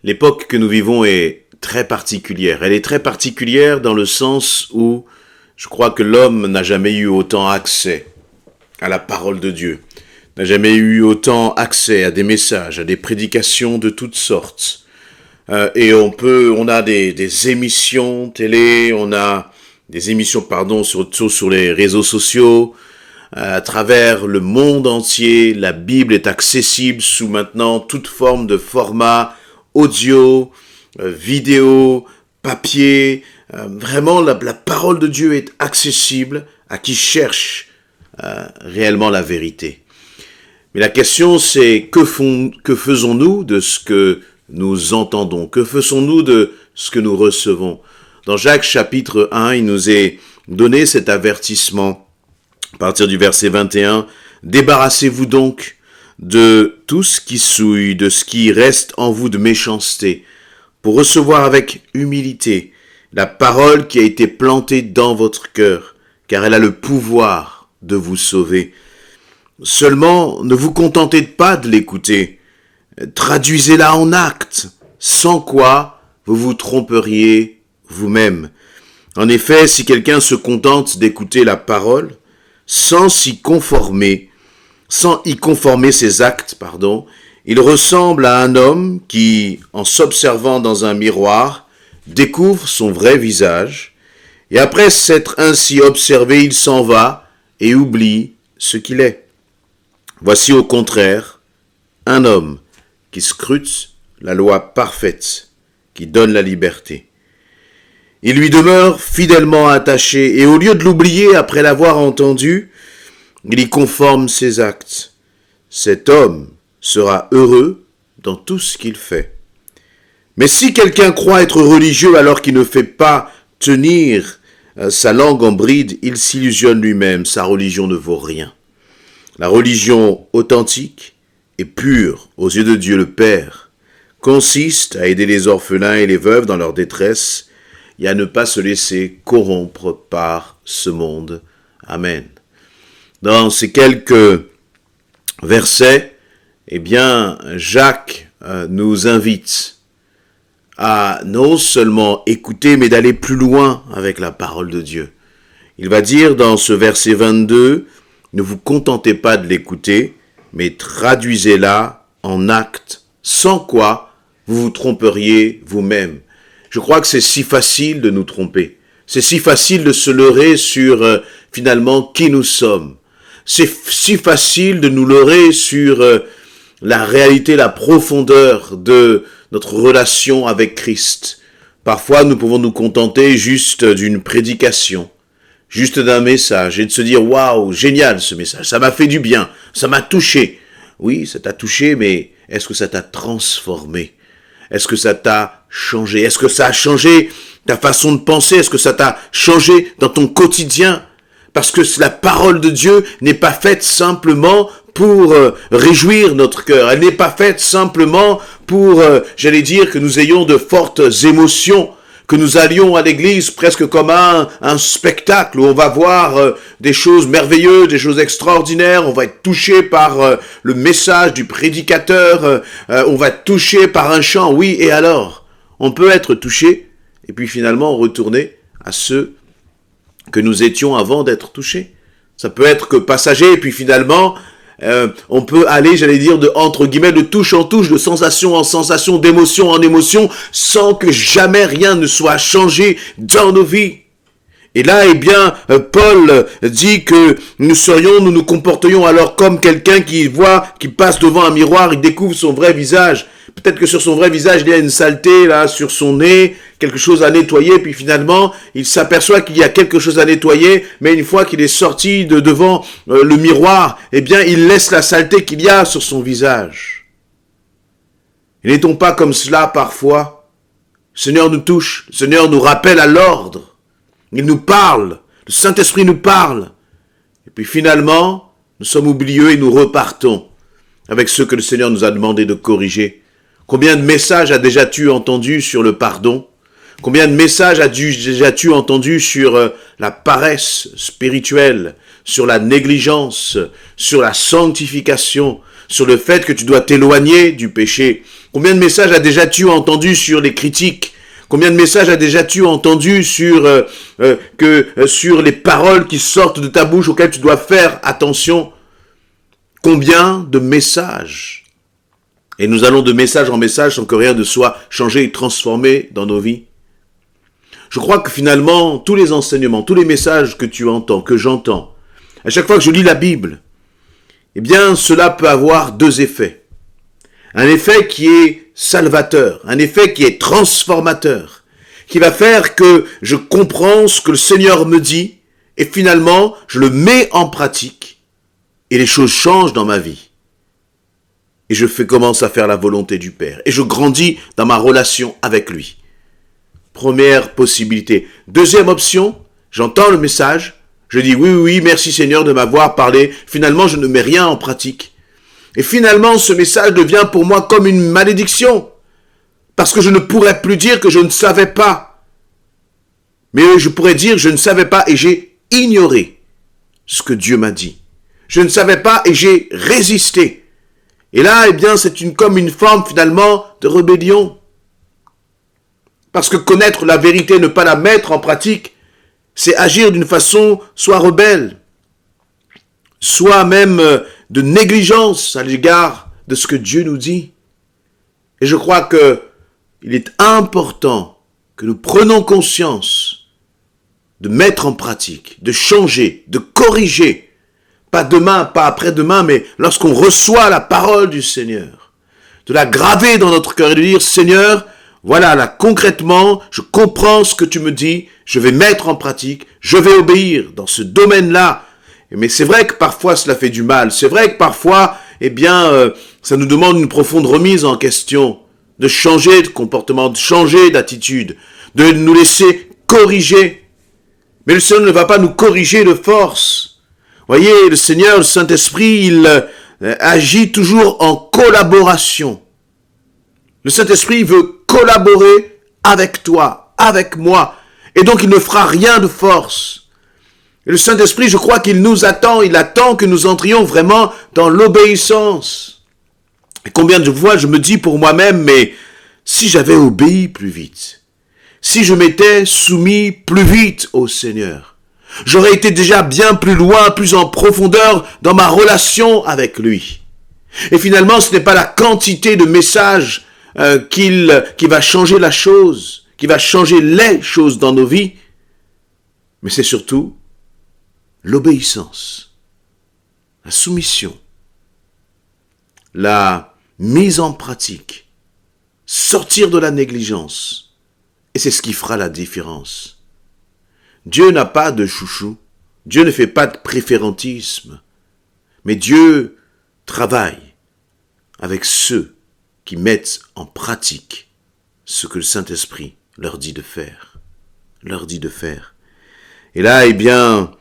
L'époque que nous vivons est très particulière. Elle est très particulière dans le sens où je crois que l'homme n'a jamais eu autant accès à la parole de Dieu, n'a jamais eu autant accès à des messages, à des prédications de toutes sortes. Et on a des émissions télé, on a des émissions, surtout sur les réseaux sociaux, à travers le monde entier. La Bible est accessible sous maintenant toute forme de format audio, vidéo, papier. Vraiment, la parole de Dieu est accessible à qui cherche réellement la vérité. Mais la question c'est, que faisons-nous de ce que nous entendons? Que faisons-nous de ce que nous recevons? Dans Jacques chapitre 1, il nous est donné cet avertissement à partir du verset 21. « Débarrassez-vous donc de tout ce qui souille, de ce qui reste en vous de méchanceté, pour recevoir avec humilité la parole qui a été plantée dans votre cœur, car elle a le pouvoir de vous sauver. Seulement, ne vous contentez pas de l'écouter, traduisez-la en actes, sans quoi vous vous tromperiez vous-même. En effet, si quelqu'un se contente d'écouter la parole, sans y conformer ses actes, il ressemble à un homme qui, en s'observant dans un miroir, découvre son vrai visage, et après s'être ainsi observé, il s'en va et oublie ce qu'il est. Voici au contraire un homme qui scrute la loi parfaite, qui donne la liberté. Il lui demeure fidèlement attaché, et au lieu de l'oublier après l'avoir entendu, il y conforme ses actes. Cet homme sera heureux dans tout ce qu'il fait. Mais si quelqu'un croit être religieux alors qu'il ne fait pas tenir sa langue en bride, il s'illusionne lui-même, sa religion ne vaut rien. La religion authentique et pure aux yeux de Dieu le Père consiste à aider les orphelins et les veuves dans leur détresse et à ne pas se laisser corrompre par ce monde. Amen. Dans ces quelques versets, Jacques nous invite à non seulement écouter, mais d'aller plus loin avec la parole de Dieu. Il va dire dans ce verset 22, « Ne vous contentez pas de l'écouter, mais traduisez-la en actes, sans quoi vous vous tromperiez vous-même. » Je crois que c'est si facile de nous tromper. C'est si facile de se leurrer sur finalement qui nous sommes. C'est si facile de nous leurrer sur la réalité, la profondeur de notre relation avec Christ. Parfois, nous pouvons nous contenter juste d'une prédication, juste d'un message, et de se dire « Waouh, génial ce message, ça m'a fait du bien, ça m'a touché. » Oui, ça t'a touché, mais est-ce que ça t'a transformé? Est-ce que ça t'a changé? Est-ce que ça a changé ta façon de penser? Est-ce que ça t'a changé dans ton quotidien? Parce que la parole de Dieu n'est pas faite simplement pour réjouir notre cœur. Elle n'est pas faite simplement pour, que nous ayons de fortes émotions, que nous allions à l'église presque comme un spectacle où on va voir des choses merveilleuses, des choses extraordinaires, on va être touché par le message du prédicateur, on va être touché par un chant, oui, et alors? On peut être touché et puis finalement retourner à ce que nous étions avant d'être touchés. Ça peut être que passager, et puis finalement, on peut aller, de touche en touche, de sensation en sensation, d'émotion en émotion, sans que jamais rien ne soit changé dans nos vies. Et là, Paul dit que nous nous comporterions alors comme quelqu'un qui passe devant un miroir, il découvre son vrai visage. Peut-être que sur son vrai visage, il y a une saleté, là, sur son nez, quelque chose à nettoyer, puis finalement, il s'aperçoit qu'il y a quelque chose à nettoyer, mais une fois qu'il est sorti de devant le miroir, il laisse la saleté qu'il y a sur son visage. Et n'est-on pas comme cela parfois? Le Seigneur nous touche, le Seigneur nous rappelle à l'ordre, il nous parle, le Saint-Esprit nous parle, et puis finalement, nous sommes oublieux et nous repartons avec ce que le Seigneur nous a demandé de corriger. Combien de messages as déjà-tu entendu sur le pardon? Combien de messages as-tu déjà entendu sur la paresse spirituelle, sur la négligence, sur la sanctification, sur le fait que tu dois t'éloigner du péché? Combien de messages as déjà-tu entendu sur les critiques? Combien de messages as déjà-tu entendu sur sur les paroles qui sortent de ta bouche auxquelles tu dois faire attention? Combien de messages? Et nous allons de message en message sans que rien ne soit changé et transformé dans nos vies. Je crois que finalement, tous les enseignements, tous les messages que tu entends, que j'entends, à chaque fois que je lis la Bible, eh bien, cela peut avoir deux effets. Un effet qui est salvateur, un effet qui est transformateur, qui va faire que je comprends ce que le Seigneur me dit, et finalement, je le mets en pratique, et les choses changent dans ma vie. Et je commence à faire la volonté du Père, et je grandis dans ma relation avec lui. Première possibilité. Deuxième option, j'entends le message, je dis oui, merci Seigneur de m'avoir parlé, finalement je ne mets rien en pratique. Et finalement ce message devient pour moi comme une malédiction, parce que je ne pourrais plus dire que je ne savais pas, mais je pourrais dire je ne savais pas et j'ai ignoré ce que Dieu m'a dit. Je ne savais pas et j'ai résisté. Et là, eh bien, c'est comme une forme finalement de rébellion. Parce que connaître la vérité, ne pas la mettre en pratique, c'est agir d'une façon soit rebelle, soit même de négligence à l'égard de ce que Dieu nous dit. Et je crois que il est important que nous prenions conscience de mettre en pratique, de changer, de corriger, pas demain, pas après-demain, mais lorsqu'on reçoit la parole du Seigneur, de la graver dans notre cœur et de dire, Seigneur, voilà, là, concrètement, je comprends ce que tu me dis, je vais mettre en pratique, je vais obéir dans ce domaine-là. Mais c'est vrai que parfois cela fait du mal, c'est vrai que parfois, eh bien, ça nous demande une profonde remise en question, de changer de comportement, de changer d'attitude, de nous laisser corriger. Mais le Seigneur ne va pas nous corriger de force. Voyez, le Seigneur, le Saint-Esprit, il agit toujours en collaboration. Le Saint-Esprit veut collaborer avec toi, avec moi. Et donc, il ne fera rien de force. Et le Saint-Esprit, je crois qu'il nous attend. Il attend que nous entrions vraiment dans l'obéissance. Et combien de fois je me dis pour moi-même, mais si j'avais obéi plus vite, si je m'étais soumis plus vite au Seigneur, j'aurais été déjà bien plus loin, plus en profondeur dans ma relation avec lui. Et finalement, ce n'est pas la quantité de messages qui va changer la chose, qui va changer les choses dans nos vies, mais c'est surtout l'obéissance, la soumission, la mise en pratique, sortir de la négligence, et c'est ce qui fera la différence. Dieu n'a pas de chouchou, Dieu ne fait pas de préférentisme, mais Dieu travaille avec ceux qui mettent en pratique ce que le Saint-Esprit leur dit de faire. Et là, eh bien,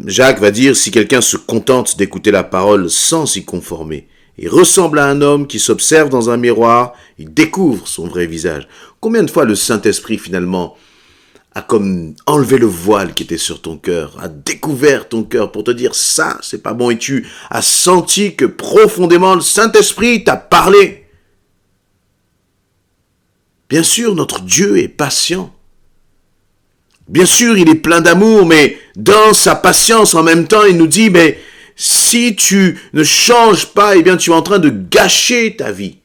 Jacques va dire, si quelqu'un se contente d'écouter la parole sans s'y conformer, il ressemble à un homme qui s'observe dans un miroir, il découvre son vrai visage. Combien de fois le Saint-Esprit, finalement, a comme enlevé le voile qui était sur ton cœur, a découvert ton cœur pour te dire, ça, c'est pas bon, et tu as senti que profondément le Saint-Esprit t'a parlé. Bien sûr, notre Dieu est patient. Bien sûr, il est plein d'amour, mais dans sa patience, en même temps, il nous dit, mais si tu ne changes pas, eh bien, tu es en train de gâcher ta vie.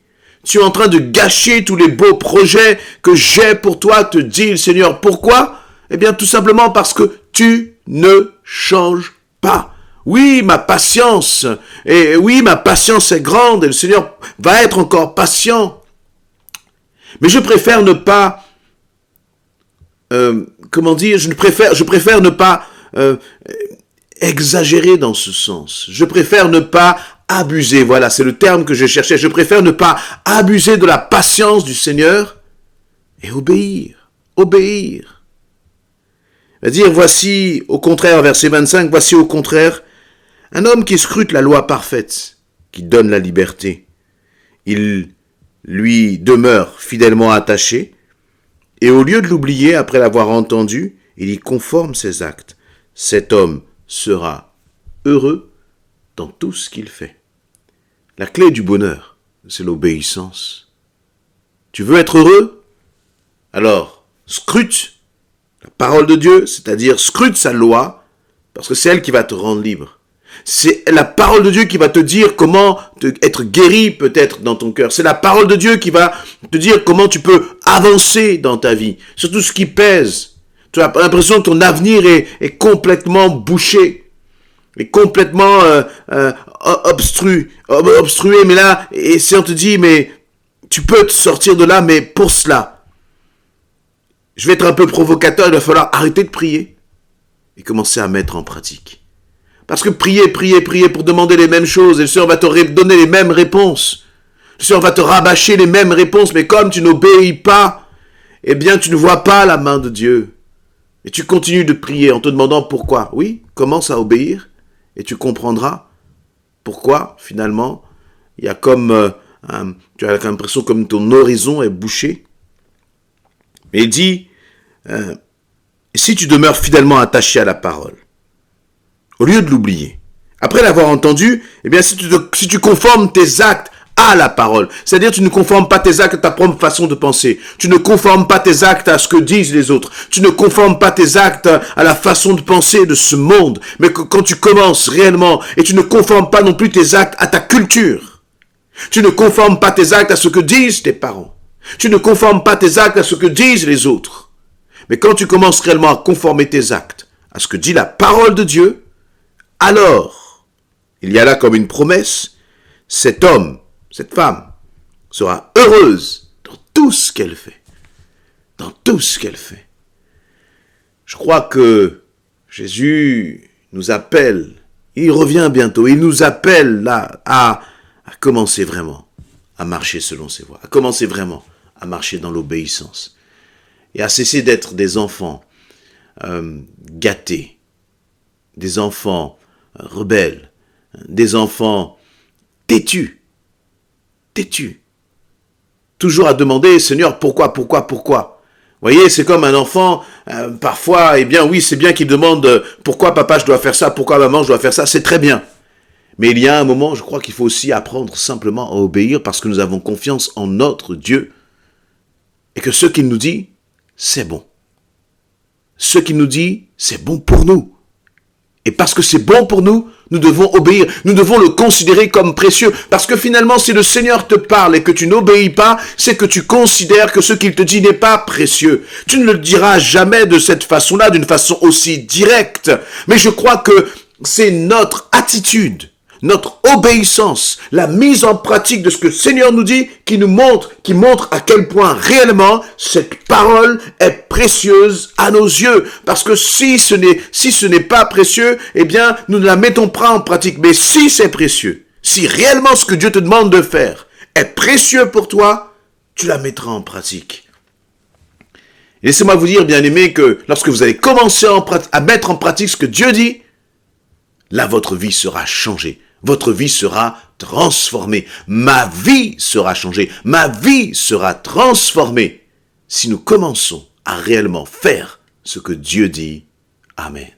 Tu es en train de gâcher tous les beaux projets que j'ai pour toi, te dit le Seigneur. Pourquoi? Eh bien, tout simplement parce que tu ne changes pas. Oui, ma patience est grande et le Seigneur va être encore patient. Mais je préfère ne pas, je préfère ne pas exagérer dans ce sens. Je préfère ne pas abuser, voilà, c'est le terme que je cherchais. Je préfère ne pas abuser de la patience du Seigneur et obéir. Il va dire, voici au contraire, verset 25, voici au contraire, un homme qui scrute la loi parfaite, qui donne la liberté. Il lui demeure fidèlement attaché, et au lieu de l'oublier après l'avoir entendu, il y conforme ses actes. Cet homme sera heureux dans tout ce qu'il fait. La clé du bonheur, c'est l'obéissance. Tu veux être heureux? Alors, scrute la parole de Dieu, c'est-à-dire scrute sa loi, parce que c'est elle qui va te rendre libre. C'est la parole de Dieu qui va te dire comment être guéri peut-être dans ton cœur. C'est la parole de Dieu qui va te dire comment tu peux avancer dans ta vie. Sur tout ce qui pèse. Tu as l'impression que ton avenir est complètement bouché. Est complètement obstrué. Mais là, et si on te dit, mais tu peux te sortir de là, mais pour cela, je vais être un peu provocateur, il va falloir arrêter de prier et commencer à mettre en pratique. Parce que prier pour demander les mêmes choses, et le Seigneur va te donner les mêmes réponses. Le Seigneur va te rabâcher les mêmes réponses, mais comme tu n'obéis pas, eh bien tu ne vois pas la main de Dieu. Et tu continues de prier en te demandant pourquoi. Oui, commence à obéir, et tu comprendras pourquoi, finalement, il y a comme, tu as l'impression comme ton horizon est bouché. Mais il dit, si tu demeures fidèlement attaché à la parole, au lieu de l'oublier, après l'avoir entendu, eh bien, si tu conformes tes actes à la parole, c'est-à-dire tu ne conformes pas tes actes à ta propre façon de penser, tu ne conformes pas tes actes à ce que disent les autres, tu ne conformes pas tes actes à la façon de penser de ce monde, mais que quand tu commences réellement, et tu ne conformes pas non plus tes actes à ta culture, tu ne conformes pas tes actes à ce que disent tes parents, tu ne conformes pas tes actes à ce que disent les autres, mais quand tu commences réellement à conformer tes actes à ce que dit la parole de Dieu, alors, il y a là comme une promesse, cet homme, cette femme, sera heureuse dans tout ce qu'elle fait. Dans tout ce qu'elle fait. Je crois que Jésus nous appelle, il revient bientôt, il nous appelle là à commencer vraiment à marcher selon ses voies, à commencer vraiment à marcher dans l'obéissance et à cesser d'être des enfants gâtés, des enfants rebelles, des enfants têtus, toujours à demander, Seigneur, pourquoi? Vous voyez, c'est comme un enfant, parfois, eh bien oui, c'est bien qu'il demande, pourquoi papa je dois faire ça, pourquoi maman je dois faire ça, c'est très bien. Mais il y a un moment, je crois qu'il faut aussi apprendre simplement à obéir parce que nous avons confiance en notre Dieu et que ce qu'il nous dit, c'est bon. Ce qu'il nous dit, c'est bon pour nous. Et parce que c'est bon pour nous, nous devons obéir. Nous devons le considérer comme précieux. Parce que finalement, si le Seigneur te parle et que tu n'obéis pas, c'est que tu considères que ce qu'il te dit n'est pas précieux. Tu ne le diras jamais de cette façon-là, d'une façon aussi directe. Mais je crois que c'est notre attitude, notre obéissance, la mise en pratique de ce que le Seigneur nous dit qui montre à quel point réellement cette parole est précieuse à nos yeux. Parce que si ce n'est pas précieux, eh bien, nous ne la mettons pas en pratique. Mais si c'est précieux, si réellement ce que Dieu te demande de faire est précieux pour toi, tu la mettras en pratique. Et laissez-moi vous dire, bien-aimés, que lorsque vous allez commencer à mettre en pratique ce que Dieu dit, là, votre vie sera changée. Votre vie sera transformée. Ma vie sera changée. Ma vie sera transformée si nous commençons à réellement faire ce que Dieu dit. Amen.